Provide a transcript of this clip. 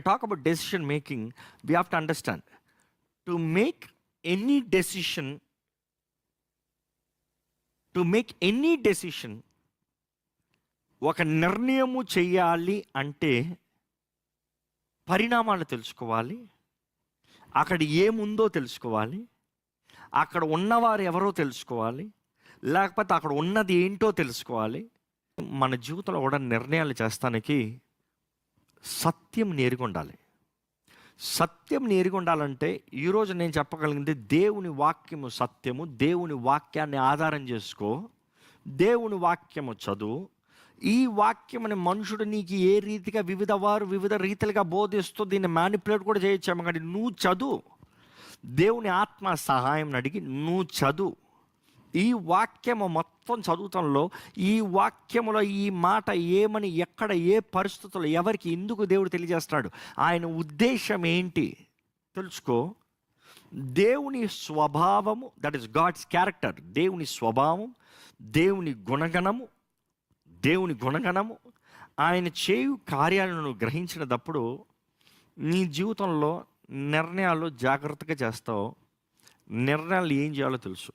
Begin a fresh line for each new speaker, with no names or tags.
talk about decision making, we have to understand, to make any decision, ఒక నిర్ణయము చెయ్యాలి అంటే పరిణామాలు తెలుసుకోవాలి, అక్కడ ఏముందో తెలుసుకోవాలి, అక్కడ ఉన్నవారు ఎవరో తెలుసుకోవాలి, లేకపోతే అక్కడ ఉన్నది ఏంటో తెలుసుకోవాలి. మన జీవితంలో కూడా నిర్ణయాలు చేస్తానికి సత్యం నేర్కొండాలి. సత్యం నేర్కొండాలంటే ఈరోజు నేను చెప్పగలిగింది, దేవుని వాక్యము సత్యము. దేవుని వాక్యాన్ని ఆధారం చేసుకో, దేవుని వాక్యము చదువు. ఈ వాక్యమని మనుషుడు నీకు ఏ రీతిగా వివిధ రీతిలుగా బోధిస్తూ దీన్ని మ్యానిపులేట్ కూడా చేయొచ్చాము, కానీ నువ్వు చదువు. దేవుని ఆత్మ సహాయం అడిగి నువ్వు చదువు. ఈ వాక్యము మొత్తం చదువుతంలో ఈ వాక్యములో ఈ మాట ఏమని, ఎక్కడ, ఏ పరిస్థితుల్లో, ఎవరికి, ఎందుకు దేవుడు తెలియజేస్తున్నాడు, ఆయన ఉద్దేశం ఏంటి తెలుసుకో. దేవుని స్వభావము, దట్ ఈస్ గాడ్స్ క్యారెక్టర్. దేవుని స్వభావం, దేవుని గుణగణము, ఆయన చేయు కార్యాలను గ్రహించినప్పుడు నీ జీవితంలో నిర్ణయాలు జాగ్రత్తగా చేస్తావు. నిర్ణయాలు ఏం చేయాలో తెలుసు.